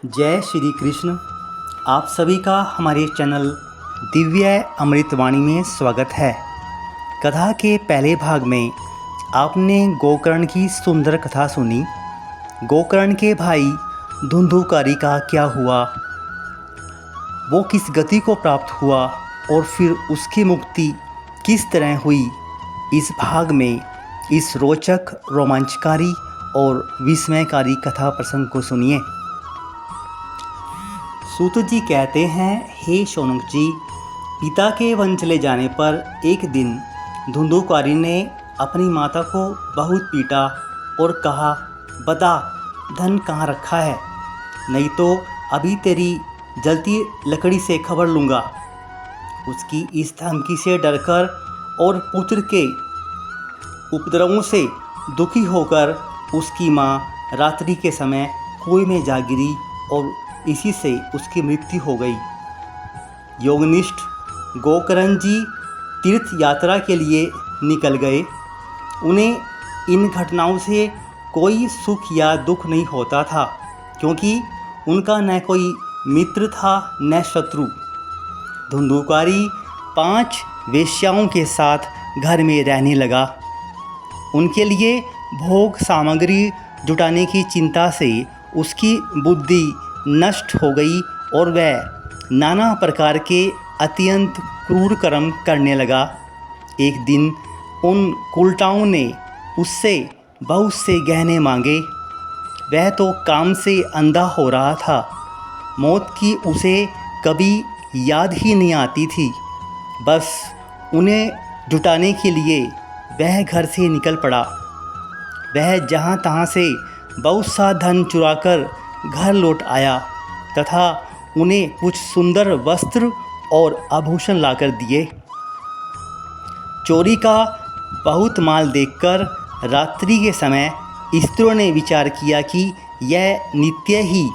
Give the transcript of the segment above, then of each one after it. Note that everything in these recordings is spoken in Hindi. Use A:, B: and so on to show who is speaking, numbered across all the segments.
A: जय श्री कृष्ण। आप सभी का हमारे चैनल दिव्य अमृतवाणी में स्वागत है। कथा के पहले भाग में आपने गोकर्ण की सुंदर कथा सुनी। गोकर्ण के भाई धुंधुकारी का क्या हुआ, वो किस गति को प्राप्त हुआ और फिर उसकी मुक्ति किस तरह हुई। इस भाग में इस रोचक, रोमांचकारी और विस्मयकारी कथा प्रसंग को सुनिए। सूत जी कहते हैं, हे शौनक जी, पिता के वन चले जाने पर एक दिन धुंधुकारी ने अपनी माता को बहुत पीटा और कहा, बता धन कहाँ रखा है, नहीं तो अभी तेरी जलती लकड़ी से खबर लूँगा। उसकी इस धमकी से डरकर और पुत्र के उपद्रवों से दुखी होकर उसकी माँ रात्रि के समय कुएं में जा गिरी और इसी से उसकी मृत्यु हो गई। योगनिष्ठ गोकर्ण जी तीर्थ यात्रा के लिए निकल गए। उन्हें इन घटनाओं से कोई सुख या दुख नहीं होता था, क्योंकि उनका न कोई मित्र था न शत्रु। धुंधुकारी 5 वेश्याओं के साथ घर में रहने लगा। उनके लिए भोग सामग्री जुटाने की चिंता से उसकी बुद्धि नष्ट हो गई और वह नाना प्रकार के अत्यंत क्रूर कर्म करने लगा। एक दिन उन कुलटाओं ने उससे बहुत से गहने मांगे। वह तो काम से अंधा हो रहा था। मौत की उसे कभी याद ही नहीं आती थी। बस उन्हें जुटाने के लिए वह घर से निकल पड़ा। वह जहाँ तहाँ से बहुत सा धन चुराकर घर लौट आया तथा उन्हें कुछ सुंदर वस्त्र और आभूषण लाकर दिए। चोरी का बहुत माल देखकर रात्रि के समय स्त्रियों ने विचार किया कि यह नित्य ही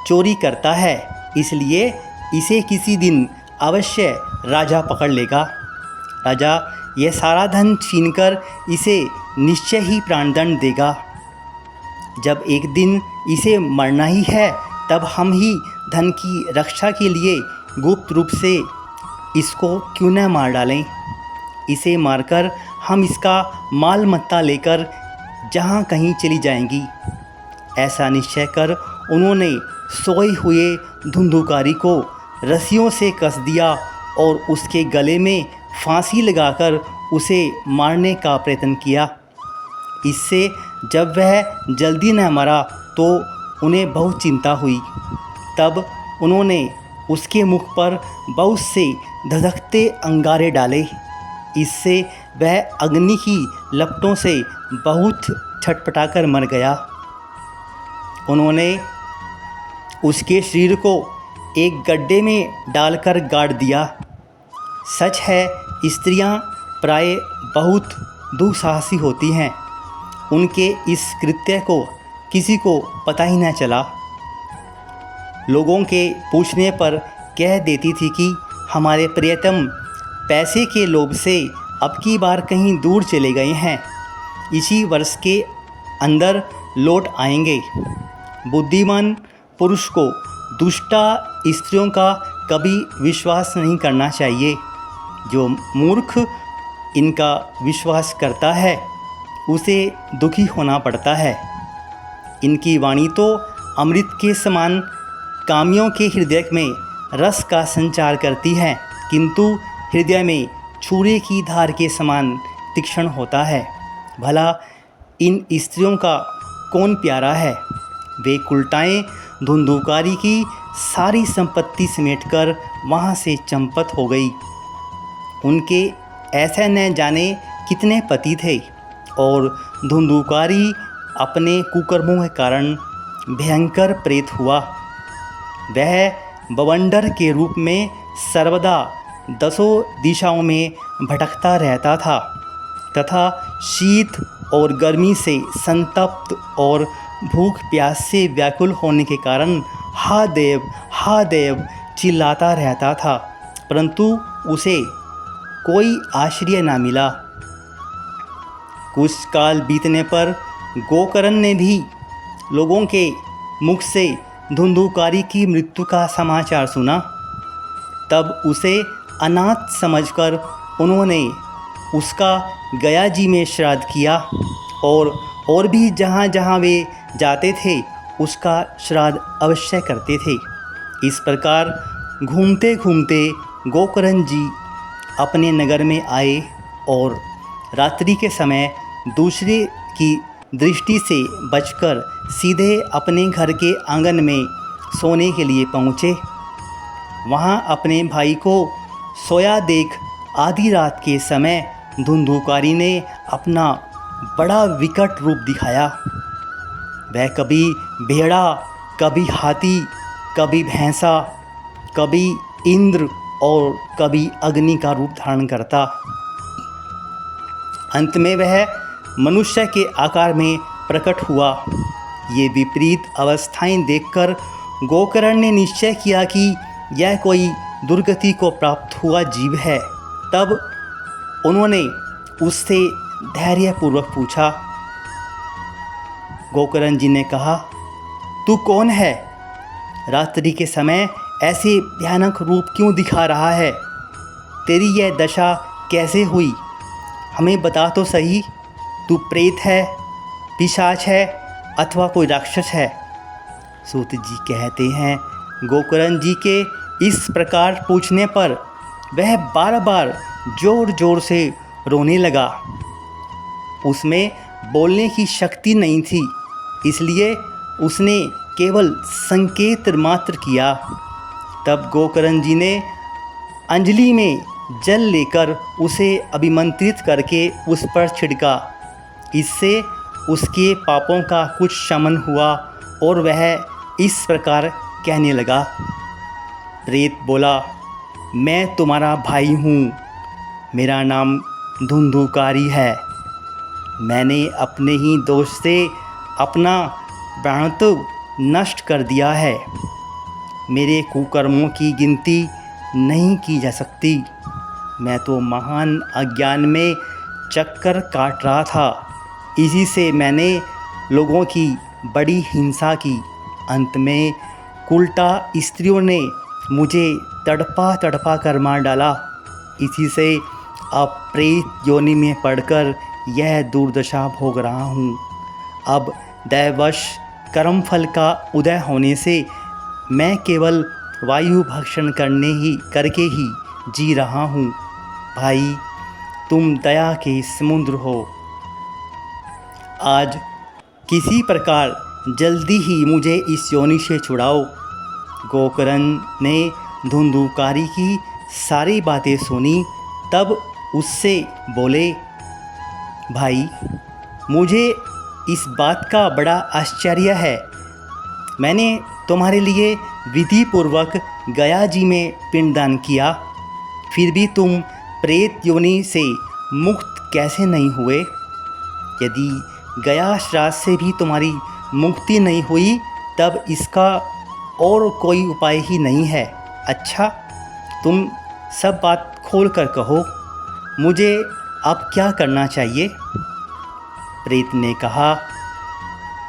A: चोरी करता है, इसलिए इसे किसी दिन अवश्य राजा पकड़ लेगा। राजा यह सारा धन छीनकर इसे निश्चय ही प्राणदंड देगा। जब एक दिन इसे मरना ही है, तब हम ही धन की रक्षा के लिए गुप्त रूप से इसको क्यों न मार डालें। इसे मारकर हम इसका माल मत्ता लेकर जहाँ कहीं चली जाएंगी। ऐसा निश्चय कर उन्होंने सोए हुए धुंधुकारी को रस्सियों से कस दिया और उसके गले में फांसी लगाकर उसे मारने का प्रयत्न किया। इससे जब वह जल्दी न मरा तो उन्हें बहुत चिंता हुई। तब उन्होंने उसके मुख पर बहुत से धधकते अंगारे डाले। इससे वह अग्नि की लपटों से बहुत छटपटाकर मर गया। उन्होंने उसके शरीर को एक गड्ढे में डालकर गाड़ दिया। सच है, स्त्रियां प्राय बहुत दुस्साहसी होती हैं। उनके इस कृत्य को किसी को पता ही न चला। लोगों के पूछने पर कह देती थी कि हमारे प्रियतम पैसे के लोभ से अब की बार कहीं दूर चले गए हैं, इसी वर्ष के अंदर लौट आएंगे। बुद्धिमान पुरुष को दुष्टा स्त्रियों का कभी विश्वास नहीं करना चाहिए। जो मूर्ख इनका विश्वास करता है उसे दुखी होना पड़ता है। इनकी वाणी तो अमृत के समान कामियों के हृदय में रस का संचार करती है, किंतु हृदय में छुरे की धार के समान तीक्ष्ण होता है। भला इन स्त्रियों का कौन प्यारा है। वे कुलटाएं धुंधुकारी की सारी संपत्ति समेटकर वहाँ से चंपत हो गई। उनके ऐसे न जाने कितने पति थे और धुंधुकारी अपने कुकर्मों के कारण भयंकर प्रेत हुआ। वह बवंडर के रूप में सर्वदा 10 दिशाओं में भटकता रहता था तथा शीत और गर्मी से संतप्त और भूख प्यास से व्याकुल होने के कारण हा देव चिल्लाता रहता था, परंतु उसे कोई आश्रय ना मिला। कुछ काल बीतने पर गोकर्ण ने भी लोगों के मुख से धुंधुकारी की मृत्यु का समाचार सुना, तब उसे अनाथ समझकर उन्होंने उसका गया जी में श्राद्ध किया और भी जहाँ जहाँ वे जाते थे उसका श्राद्ध अवश्य करते थे। इस प्रकार घूमते घूमते गोकर्ण जी अपने नगर में आए और रात्रि के समय दूसरे की दृष्टि से बचकर सीधे अपने घर के आंगन में सोने के लिए पहुँचे। वहाँ अपने भाई को सोया देख आधी रात के समय धुंधुकारी ने अपना बड़ा विकट रूप दिखाया। वह कभी भेड़ा, कभी हाथी, कभी भैंसा, कभी इंद्र और कभी अग्नि का रूप धारण करता। अंत में वह मनुष्य के आकार में प्रकट हुआ। ये विपरीत अवस्थाएं देखकर गोकर्ण ने निश्चय किया कि यह कोई दुर्गति को प्राप्त हुआ जीव है। तब उन्होंने उससे धैर्यपूर्वक पूछा। गोकर्ण जी ने कहा, तू कौन है? रात्रि के समय ऐसे भयानक रूप क्यों दिखा रहा है? तेरी यह दशा कैसे हुई? हमें बता तो सही। तू प्रेत है, पिशाच है अथवा कोई राक्षस है? सूत जी कहते हैं, गोकर्ण जी के इस प्रकार पूछने पर वह बार बार जोर जोर से रोने लगा। उसमें बोलने की शक्ति नहीं थी, इसलिए उसने केवल संकेत मात्र किया। तब गोकर्ण जी ने अंजलि में जल लेकर उसे अभिमंत्रित करके उस पर छिड़का। इससे उसके पापों का कुछ शमन हुआ और वह इस प्रकार कहने लगा। प्रेत बोला, मैं तुम्हारा भाई हूँ, मेरा नाम धुंधुकारी है। मैंने अपने ही दोष से अपना प्राणत्व नष्ट कर दिया है। मेरे कुकर्मों की गिनती नहीं की जा सकती। मैं तो महान अज्ञान में चक्कर काट रहा था। इसी से मैंने लोगों की बड़ी हिंसा की। अंत में उल्टा स्त्रियों ने मुझे तड़पा तड़पा कर मार डाला। इसी से अब प्रेत योनि में पड़कर यह दुर्दशा भोग रहा हूँ। अब दैवश कर्मफल का उदय होने से मैं केवल वायु भक्षण करके ही जी रहा हूँ। भाई, तुम दया के समुद्र हो। आज किसी प्रकार जल्दी ही मुझे इस योनि से छुड़ाओ। गोकर्ण ने धुंधुकारी की सारी बातें सुनी, तब उससे बोले, भाई, मुझे इस बात का बड़ा आश्चर्य है। मैंने तुम्हारे लिए विधि पूर्वक गया जी में पिंडदान किया, फिर भी तुम प्रेत योनि से मुक्त कैसे नहीं हुए? यदि गया श्राद्ध से भी तुम्हारी मुक्ति नहीं हुई, तब इसका और कोई उपाय ही नहीं है। अच्छा, तुम सब बात खोल कर कहो, मुझे अब क्या करना चाहिए? प्रेत ने कहा,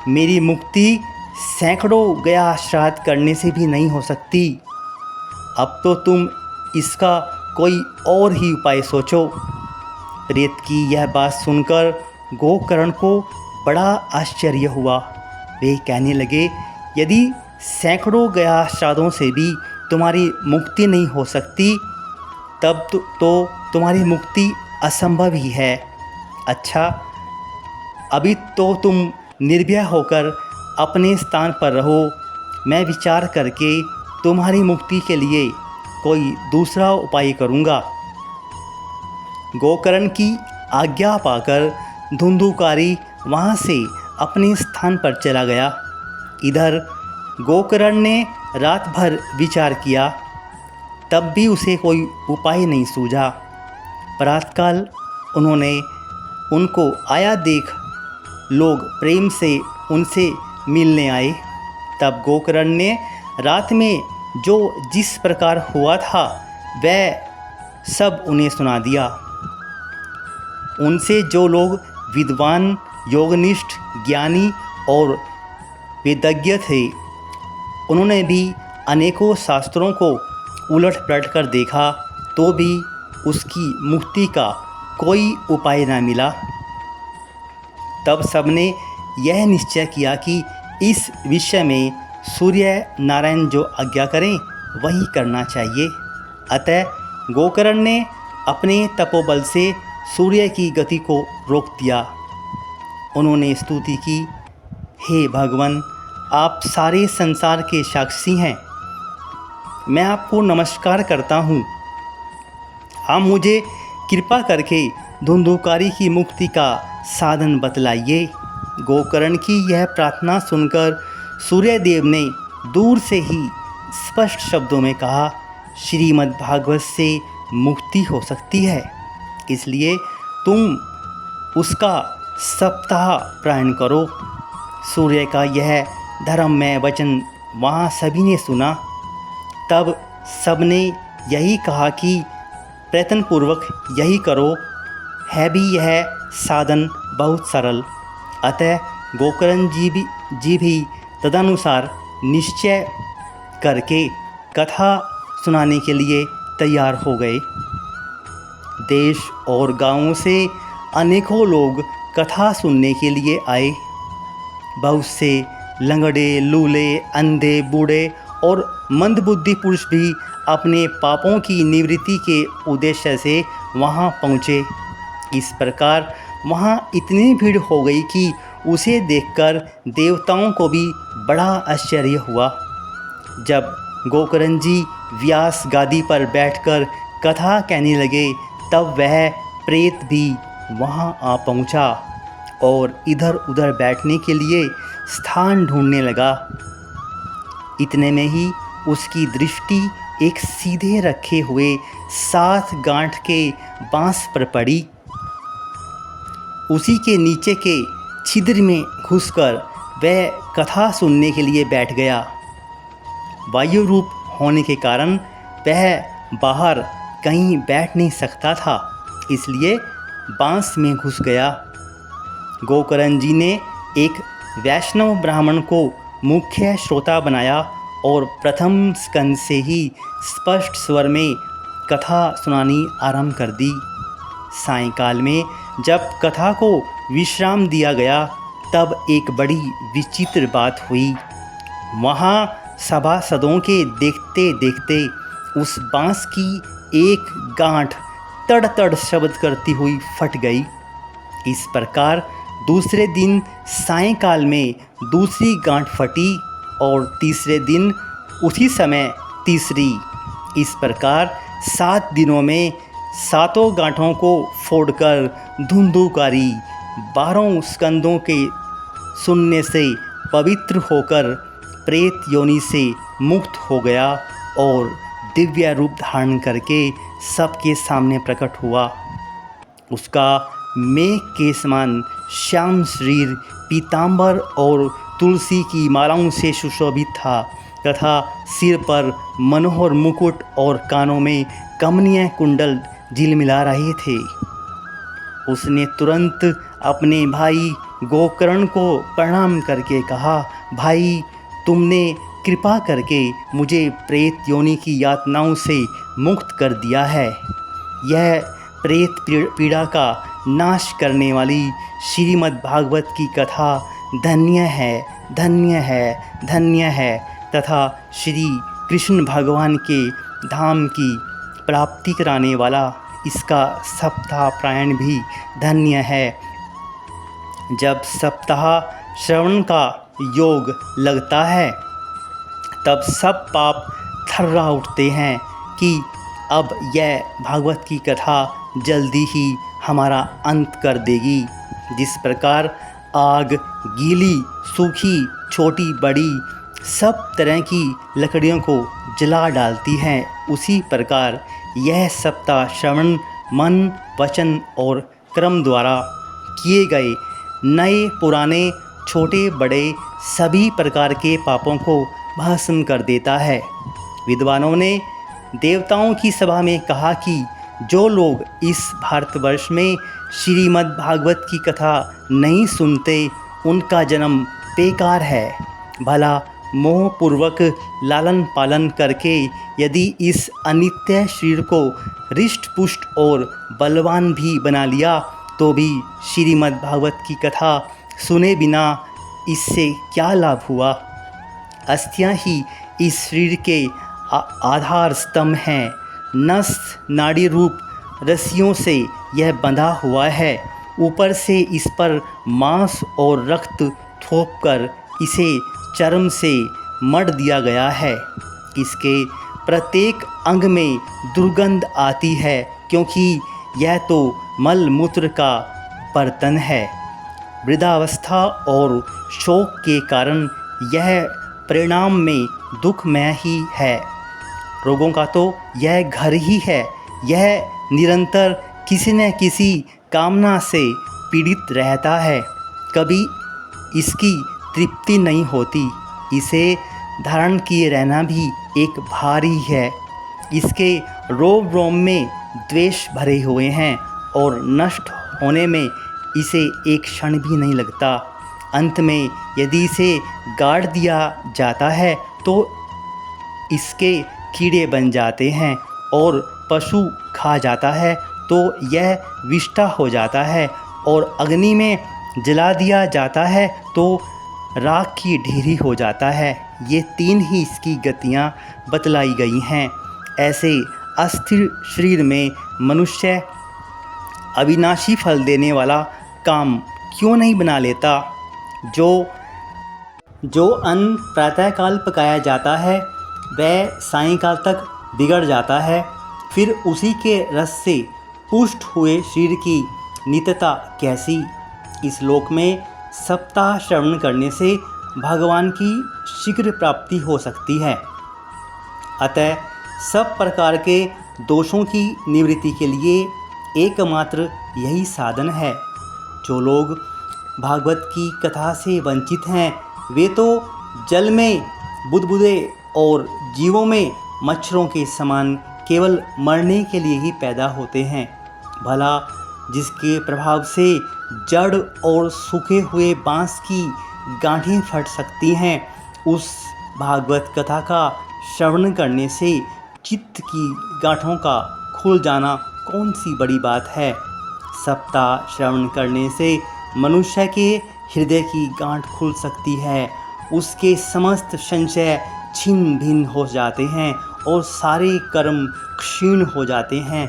A: मेरी मुक्ति सैकड़ों गया श्राद्ध करने से भी नहीं हो सकती। अब तो तुम इसका कोई और ही उपाय सोचो। प्रेत की यह बात सुनकर गोकर्ण को बड़ा आश्चर्य हुआ। वे कहने लगे, यदि सैकड़ों गया श्राद्धों से भी तुम्हारी मुक्ति नहीं हो सकती, तब तो तुम्हारी मुक्ति असंभव ही है। अच्छा, अभी तो तुम निर्भय होकर अपने स्थान पर रहो। मैं विचार करके तुम्हारी मुक्ति के लिए कोई दूसरा उपाय करूँगा। गोकर्ण की आज्ञा पाकर धुंधुकारी वहाँ से अपने स्थान पर चला गया। इधर गोकर्ण ने रात भर विचार किया, तब भी उसे कोई उपाय नहीं सूझा। प्रातःकाल उन्होंने उनको आया देख लोग प्रेम से उनसे मिलने आए। तब गोकर्ण ने रात में जो जिस प्रकार हुआ था वह सब उन्हें सुना दिया। उनसे जो लोग विद्वान, योगनिष्ठ, ज्ञानी और वेदज्ञ थे, उन्होंने भी अनेकों शास्त्रों को उलट पलट कर देखा तो भी उसकी मुक्ति का कोई उपाय न मिला। तब सबने यह निश्चय किया कि इस विषय में सूर्य नारायण जो आज्ञा करें वही करना चाहिए। अतः गोकर्ण ने अपने तपोबल से सूर्य की गति को रोक दिया। उन्होंने स्तुति की, हे भगवान, आप सारे संसार के साक्षी हैं, मैं आपको नमस्कार करता हूँ। आप मुझे कृपा करके धुंधुकारी की मुक्ति का साधन बतलाइए। गोकर्ण की यह प्रार्थना सुनकर सूर्यदेव ने दूर से ही स्पष्ट शब्दों में कहा, श्रीमद् भागवत से मुक्ति हो सकती है, इसलिए तुम उसका सप्ताह पारायण करो। सूर्य का यह धर्ममय वचन वहाँ सभी ने सुना। तब सबने यही कहा कि प्रयत्नपूर्वक यही करो, है भी यह साधन बहुत सरल। अतः गोकर्ण जी भी तदनुसार निश्चय करके कथा सुनाने के लिए तैयार हो गए। देश और गांवों से अनेकों लोग कथा सुनने के लिए आए। बहुत से लंगड़े, लूले, अंधे, बूढ़े और मंदबुद्धि पुरुष भी अपने पापों की निवृत्ति के उद्देश्य से वहां पहुँचे। इस प्रकार वहाँ इतनी भीड़ हो गई कि उसे देखकर देवताओं को भी बड़ा आश्चर्य हुआ। जब गोकर्ण जी व्यास गादी पर बैठकर कथा कहने लगे तब वह प्रेत भी वहाँ आ पहुँचा और इधर उधर बैठने के लिए स्थान ढूंढने लगा। इतने में ही उसकी दृष्टि एक सीधे रखे हुए 7 गांठ के बांस पर पड़ी। उसी के नीचे के छिद्र में घुसकर वह कथा सुनने के लिए बैठ गया। वायु रूप होने के कारण वह बाहर कहीं बैठ नहीं सकता था, इसलिए बांस में घुस गया। गोकर्ण जी ने एक वैष्णव ब्राह्मण को मुख्य श्रोता बनाया और प्रथम स्कंद से ही स्पष्ट स्वर में कथा सुनानी आरंभ कर दी। सायंकाल में जब कथा को विश्राम दिया गया तब एक बड़ी विचित्र बात हुई। वहाँ सभासदों के देखते देखते उस बांस की एक गांठ तड़ तड़ शब्द करती हुई फट गई। इस प्रकार दूसरे दिन सायंकाल में दूसरी गांठ फटी और तीसरे दिन उसी समय तीसरी। इस प्रकार 7 दिनों में 7 गांठों को फोड़कर धुंधुकारी 12 स्कंदों के सुनने से पवित्र होकर प्रेत योनि से मुक्त हो गया और दिव्य रूप धारण करके सबके सामने प्रकट हुआ। उसका मेघ के समान श्याम शरीर पीतांबर और तुलसी की मालाओं से सुशोभित था तथा सिर पर मनोहर मुकुट और कानों में कमनीय कुंडल झिलमिला रहे थे। उसने तुरंत अपने भाई गोकर्ण को प्रणाम करके कहा, भाई, तुमने कृपा करके मुझे प्रेत योनि की यातनाओं से मुक्त कर दिया है। यह प्रेत पीड़ा का नाश करने वाली श्रीमद् भागवत की कथा धन्य है, धन्य है, धन्य है तथा श्री कृष्ण भगवान के धाम की प्राप्ति कराने वाला इसका सप्ताह पारायण भी धन्य है। जब सप्ताह श्रवण का योग लगता है तब सब पाप थर्रा उठते हैं कि अब यह भागवत की कथा जल्दी ही हमारा अंत कर देगी। जिस प्रकार आग गीली, सूखी, छोटी, बड़ी सब तरह की लकड़ियों को जला डालती है, उसी प्रकार यह सप्ताह श्रवण मन, वचन और कर्म द्वारा किए गए नए पुराने छोटे बड़े सभी प्रकार के पापों को भस्म कर देता है। विद्वानों ने देवताओं की सभा में कहा कि जो लोग इस भारतवर्ष में श्रीमद् भागवत की कथा नहीं सुनते उनका जन्म बेकार है। भला मोहपूर्वक लालन पालन करके यदि इस अनित्य शरीर को हृष्ट पुष्ट और बलवान भी बना लिया तो भी श्रीमद् भागवत की कथा सुने बिना इससे क्या लाभ हुआ। अस्थियां ही इस शरीर के आधार स्तंभ हैं। नस नाड़ी रूप रस्सियों से यह बंधा हुआ है। ऊपर से इस पर मांस और रक्त थोपकर इसे चर्म से मढ़ दिया गया है। इसके प्रत्येक अंग में दुर्गंध आती है क्योंकि यह तो मल मूत्र का बर्तन है। वृद्धावस्था और शोक के कारण यह परिणाम में दुखमय ही है। रोगों का तो यह घर ही है। यह निरंतर किसी न किसी कामना से पीड़ित रहता है। कभी इसकी तृप्ति नहीं होती। इसे धारण किए रहना भी एक भार ही है। इसके रोम रोम में द्वेष भरे हुए हैं और नष्ट होने में इसे एक क्षण भी नहीं लगता। अंत में यदि इसे गाड़ दिया जाता है तो इसके कीड़े बन जाते हैं और पशु खा जाता है तो यह विष्ठा हो जाता है और अग्नि में जला दिया जाता है तो राख की ढेरी हो जाता है। ये तीन ही इसकी गतियाँ बतलाई गई हैं। ऐसे अस्थिर शरीर में मनुष्य अविनाशी फल देने वाला काम क्यों नहीं बना लेता। जो अन्न प्रातःकाल पकाया जाता है वह सायंकाल तक बिगड़ जाता है। फिर उसी के रस से पुष्ट हुए शरीर की नित्यता कैसी। इस लोक में सप्ताह श्रवण करने से भगवान की शीघ्र प्राप्ति हो सकती है। अतः सब प्रकार के दोषों की निवृत्ति के लिए एकमात्र यही साधन है। जो लोग भागवत की कथा से वंचित हैं वे तो जल में बुदबुदे और जीवों में मच्छरों के समान केवल मरने के लिए ही पैदा होते हैं। भला जिसके प्रभाव से जड़ और सूखे हुए बांस की गांठें फट सकती हैं, उस भागवत कथा का श्रवण करने से चित्त की गांठों का खुल जाना कौन सी बड़ी बात है। सप्ताह श्रवण करने से मनुष्य के हृदय की गांठ खुल सकती है। उसके समस्त संशय छिन्न भिन्न हो जाते हैं और सारे कर्म क्षीण हो जाते हैं।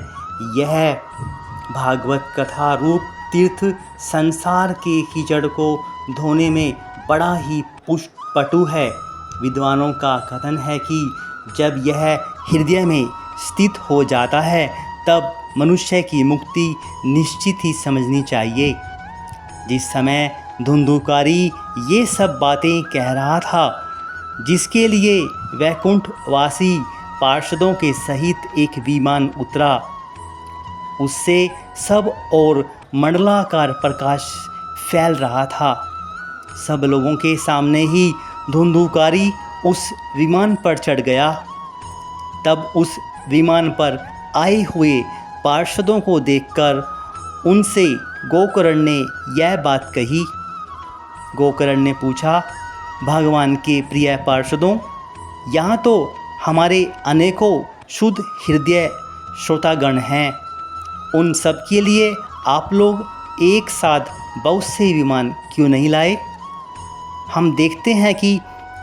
A: यह भागवत कथा रूप तीर्थ संसार के कीचड़ को धोने में बड़ा ही पटु है। विद्वानों का कथन है कि जब यह हृदय में स्थित हो जाता है तब मनुष्य की मुक्ति निश्चित ही समझनी चाहिए। जिस समय धुंधुकारी ये सब बातें कह रहा था, जिसके लिए वैकुंठवासी पार्षदों के सहित एक विमान उतरा, उससे सब और मंडलाकार प्रकाश फैल रहा था। सब लोगों के सामने ही धुंधुकारी उस विमान पर चढ़ गया। तब उस विमान पर आए हुए पार्षदों को देखकर उनसे गोकर्ण ने यह बात कही। गोकर्ण ने पूछा, भगवान के प्रिय पार्षदों, यहाँ तो हमारे अनेकों शुद्ध हृदय श्रोतागण हैं। उन सब के लिए आप लोग एक साथ बहुत से विमान क्यों नहीं लाए। हम देखते हैं कि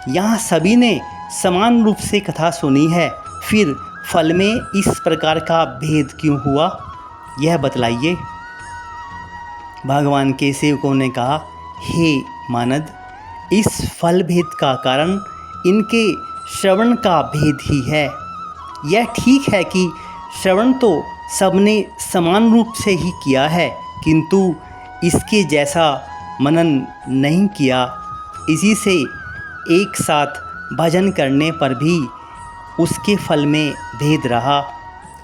A: यहाँ सभी ने समान रूप से कथा सुनी है, फिर फल में इस प्रकार का भेद क्यों हुआ, यह बतलाइए। भगवान के सेवकों ने कहा, हे मानद, इस फल भेद का कारण इनके श्रवण का भेद ही है। यह ठीक है कि श्रवण तो सबने समान रूप से ही किया है, किंतु इसके जैसा मनन नहीं किया। इसी से एक साथ भजन करने पर भी उसके फल में भेद रहा।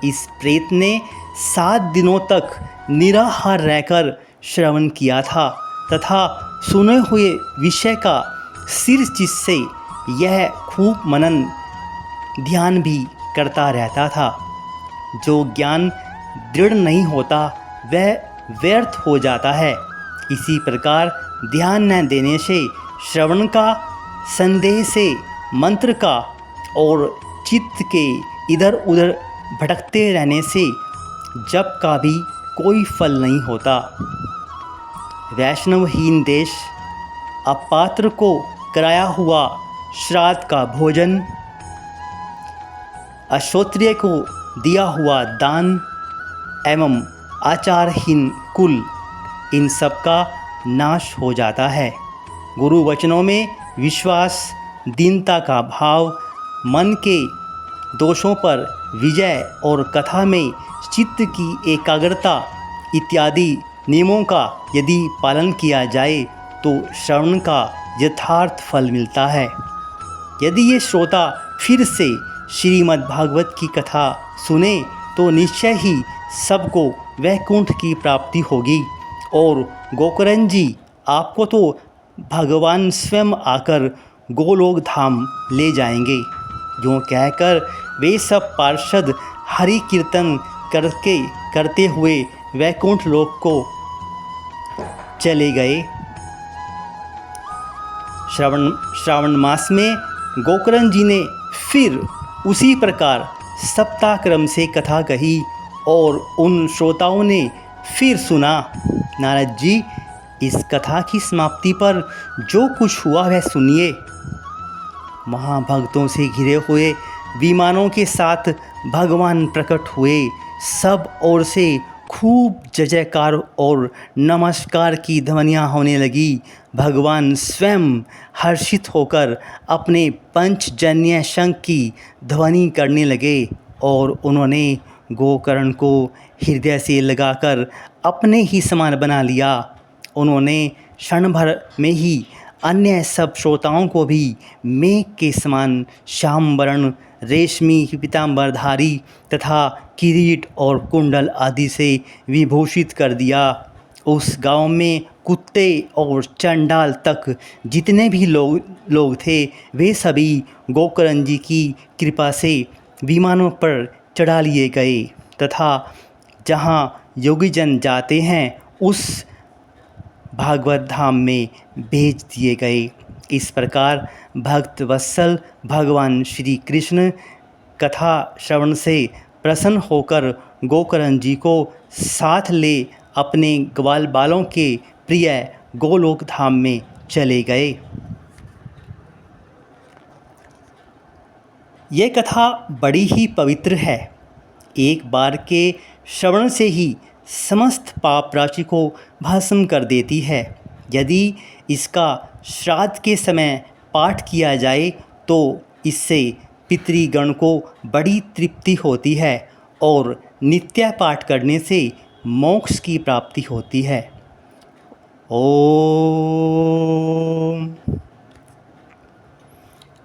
A: इस प्रेत ने 7 दिनों तक निराहार रहकर श्रवण किया था तथा सुने हुए विषय का सिर चित से यह खूब मनन ध्यान भी करता रहता था। जो ज्ञान दृढ़ नहीं होता वह व्यर्थ हो जाता है। इसी प्रकार ध्यान न देने से श्रवण का संदेह से मंत्र का और चित्त के इधर उधर भटकते रहने से जप का भी कोई फल नहीं होता। वैष्णवहीन देश, अपात्र को कराया हुआ श्राद्ध का भोजन, अश्रोत्रिय को दिया हुआ दान एवं आचारहीन कुल, इन सब का नाश हो जाता है। गुरु वचनों में विश्वास, दीनता का भाव, मन के दोषों पर विजय और कथा में चित्त की एकाग्रता इत्यादि नियमों का यदि पालन किया जाए तो श्रवण का यथार्थ फल मिलता है। यदि ये श्रोता फिर से श्रीमद् भागवत की कथा सुने तो निश्चय ही सबको वैकुंठ की प्राप्ति होगी और गोकर्ण जी आपको तो भगवान स्वयं आकर गोलोक धाम ले जाएंगे। यूँ कहकर वे सब पार्षद हरि कीर्तन करते हुए वैकुंठ लोक को चले गए। श्रावण मास में गोकर्ण जी ने फिर उसी प्रकार सप्ताह क्रम से कथा कही और उन श्रोताओं ने फिर सुना। नारद जी, इस कथा की समाप्ति पर जो कुछ हुआ वह सुनिए। महाभक्तों से घिरे हुए विमानों के साथ भगवान प्रकट हुए। सब ओर से खूब जय जयकार और नमस्कार की ध्वनियाँ होने लगी। भगवान स्वयं हर्षित होकर अपने पंचजन्य शंख की ध्वनि करने लगे और उन्होंने गोकर्ण को हृदय से लगाकर अपने ही समान बना लिया। उन्होंने क्षण भर में ही अन्य सब श्रोताओं को भी मेघ के समान श्याम वर्ण, रेशमी पीताम्बरधारी तथा किरीट और कुंडल आदि से विभूषित कर दिया। उस गांव में कुत्ते और चंडाल तक जितने भी लोग थे वे सभी गोकर्ण जी की कृपा से विमानों पर चढ़ा लिए गए तथा जहां योगीजन जाते हैं उस भागवत धाम में भेज दिए गए। इस प्रकार भक्त वत्सल भगवान श्री कृष्ण कथा श्रवण से प्रसन्न होकर गोकर्ण जी को साथ ले अपने ग्वाल बालों के प्रिय गोलोक धाम में चले गए। ये कथा बड़ी ही पवित्र है। एक बार के श्रवण से ही समस्त पाप राशि को भस्म कर देती है। यदि इसका श्राद्ध के समय पाठ किया जाए तो इससे पितृगण को बड़ी तृप्ति होती है और नित्य पाठ करने से मोक्ष की प्राप्ति होती है। ओम।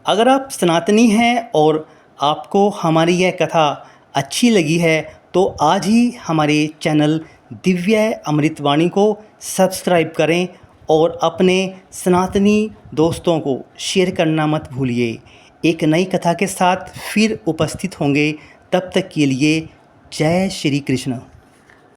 A: अगर आप सनातनी हैं और आपको हमारी यह कथा अच्छी लगी है तो आज ही हमारे चैनल दिव्य अमृतवाणी को सब्सक्राइब करें और अपने सनातनी दोस्तों को शेयर करना मत भूलिए। एक नई कथा के साथ फिर उपस्थित होंगे। तब तक के लिए जय श्री कृष्ण।